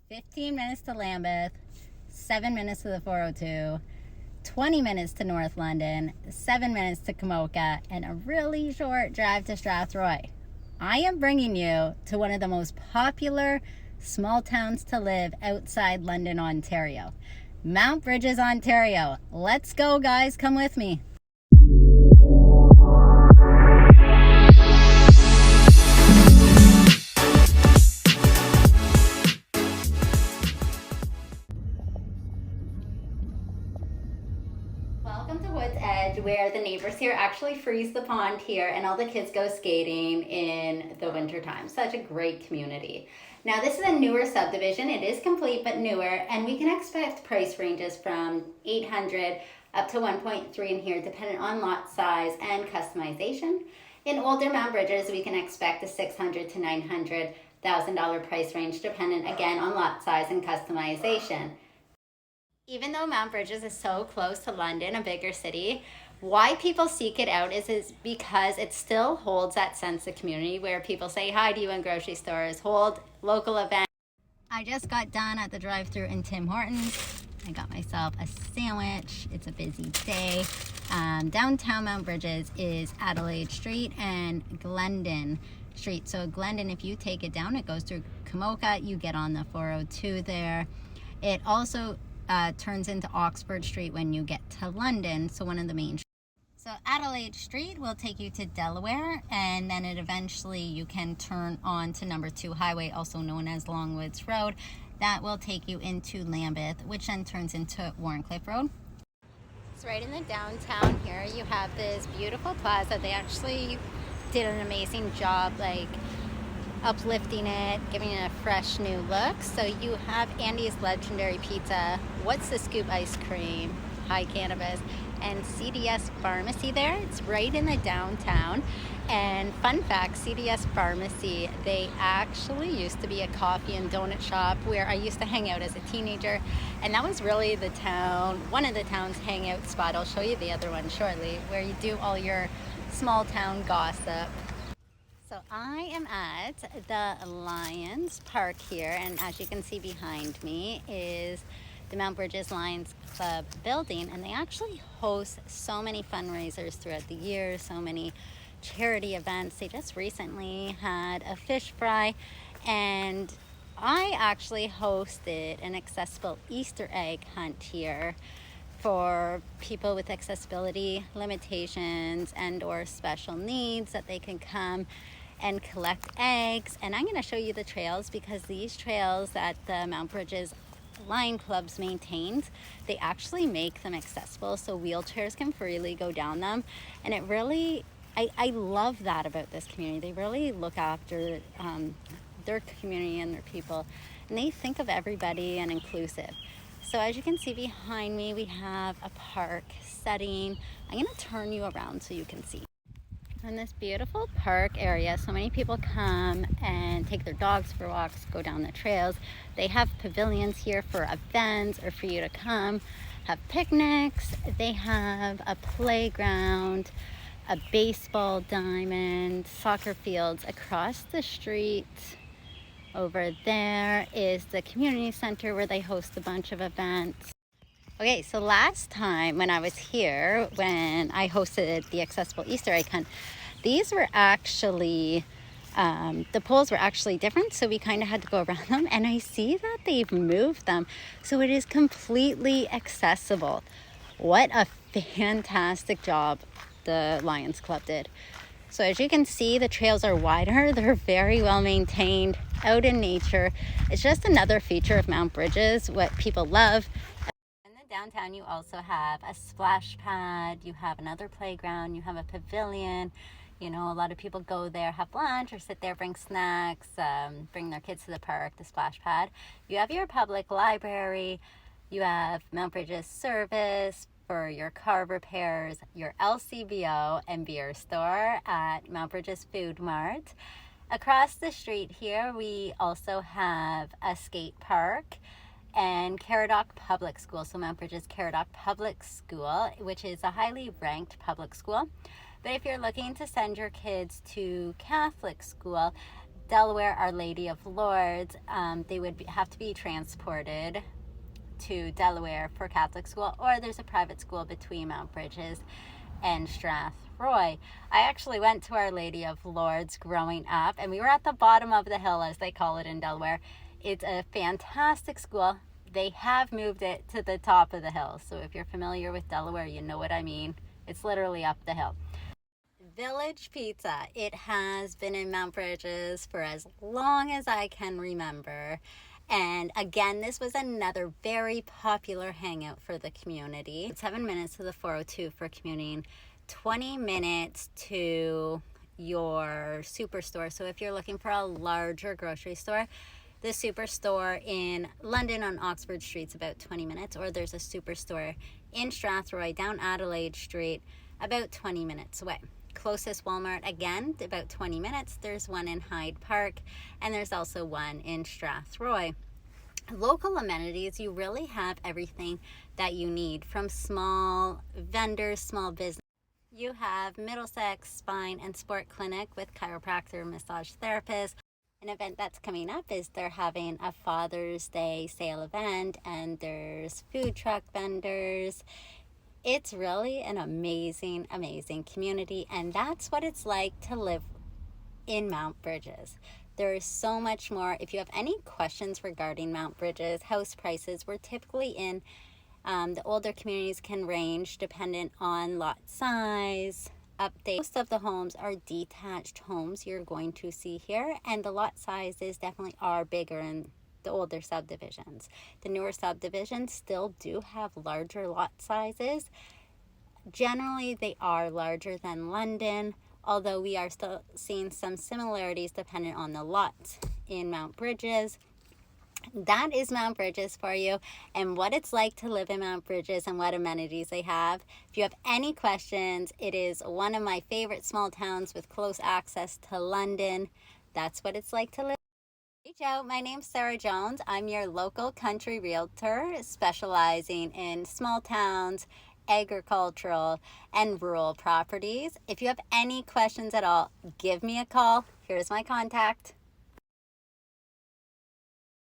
15 minutes to Lambeth, 7 minutes to the 402, 20 minutes to North London, 7 minutes to Camoka, and a really short drive to Strathroy. I am bringing you to one of the most popular small towns to live outside London, Ontario. Mount Brydges, Ontario. Let's go, guys. Come with me. Welcome to Woods Edge, where the neighbors here actually freeze the pond here and all the kids go skating in the winter time. Such a great community. Now this is a newer subdivision. It is complete but newer, and we can expect price ranges from $800 up to $1.3 in here, depending on lot size and customization. In older Mount Brydges, we can expect a $600,000 to $900,000 price range, depending again on lot size and customization. Even though Mount Brydges is so close to London, a bigger city, why people seek it out is because it still holds that sense of community where people say hi to you in grocery stores, hold local events. I just got done at the drive-thru in Tim Hortons. I got myself a sandwich. It's a busy day. Downtown Mount Brydges is Adelaide Street and Glendon Street. So Glendon, if you take it down, it goes through Camoka. You get on the 402 there. It also turns into Oxford Street when you get to London, so one of the main streets. So Adelaide Street will take you to Delaware, and then eventually you can turn on to number 2 highway, also known as Longwoods Road. That will take you into Lambeth, which then turns into Warncliffe Road. So right in the downtown here, you have this beautiful plaza. They actually did an amazing job, uplifting it, giving it a fresh new look. So you have Andy's Legendary Pizza, What's the Scoop Ice Cream, High Cannabis, and CDS Pharmacy there. It's right in the downtown. And fun fact, CDS Pharmacy, they actually used to be a coffee and donut shop where I used to hang out as a teenager, and that was really one of the town's hangout spot. I'll show you the other one shortly, where you do all your small town gossip. So I am at the Lions Park here, and as you can see behind me is the Mount Brydges Lions Club building, and they actually host so many fundraisers throughout the year, so many charity events. They just recently had a fish fry, and I actually hosted an accessible Easter egg hunt here for people with accessibility limitations and or special needs, that they can come and collect eggs. And I'm going to show you the trails, because these trails that the Mount Brydges Lion Clubs maintains, they actually make them accessible so wheelchairs can freely go down them. And it really, I love that about this community. They really look after their community and their people, and they think of everybody and inclusive. So as you can see behind me, we have a park setting. I'm going to turn you around so you can see. In this beautiful park area, so many people come and take their dogs for walks, go down the trails. They have pavilions here for events or for you to come have picnics. They have a playground, a baseball diamond, soccer fields across the street. Over there is the community center where they host a bunch of events. Okay, so last time when I was here, when I hosted the accessible Easter egg hunt, these were actually, the poles were actually different, so we kind of had to go around them, and I see that they've moved them, so it is completely accessible. What a fantastic job the Lions Club did. So as you can see, the trails are wider, they're very well maintained, out in nature. It's just another feature of Mount Brydges, what people love. Downtown, you also have a splash pad, you have another playground, you have a pavilion. You know, a lot of people go there, have lunch, or sit there, bring snacks, bring their kids to the park, the splash pad. You have your public library, you have Mount Brydges service for your car repairs, your LCBO and beer store at Mount Brydges Food Mart. Across the street here, we also have a skate park and Caradoc Public School, so Mount Brydges Caradoc Public School, which is a highly ranked public school. But if you're looking to send your kids to Catholic school, Delaware, Our Lady of Lourdes, they would have to be transported to Delaware for Catholic school, or there's a private school between Mount Brydges and Strathroy. I actually went to Our Lady of Lourdes growing up, and we were at the bottom of the hill, as they call it in Delaware. It's a fantastic school. They have moved it to the top of the hill, so if you're familiar with Delaware, you know what I mean. It's literally up the hill. Village Pizza. It has been in Mount Brydges for as long as I can remember. And again, this was another very popular hangout for the community. 7 minutes to the 402 for commuting, 20 minutes to your superstore. So if you're looking for a larger grocery store, the superstore in London on Oxford Street's about 20 minutes, or there's a superstore in Strathroy down Adelaide Street about 20 minutes away. Closest Walmart, again, about 20 minutes. There's one in Hyde Park, and there's also one in Strathroy. Local amenities, you really have everything that you need, from small vendors, small business. You have Middlesex Spine and Sport Clinic with chiropractor, massage therapist. An event that's coming up is they're having a Father's Day sale event, and there's food truck vendors. It's really an amazing, amazing community, and that's what it's like to live in Mount Brydges. There is so much more. If you have any questions regarding Mount Brydges, house prices, we're typically in the older communities, can range dependent on lot size, update. Most of the homes are detached homes you're going to see here, and the lot sizes definitely are bigger in the older subdivisions. The newer subdivisions still do have larger lot sizes. Generally, they are larger than London, although we are still seeing some similarities dependent on the lots in Mount Brydges. That is Mount Brydges for you, and what it's like to live in Mount Brydges and what amenities they have. If you have any questions, it is one of my favorite small towns with close access to London. That's what it's like to live. Reach out. My name's Sarah Jones. I'm your local country realtor specializing in small towns, agricultural, and rural properties. If you have any questions at all, give me a call. Here's my contact.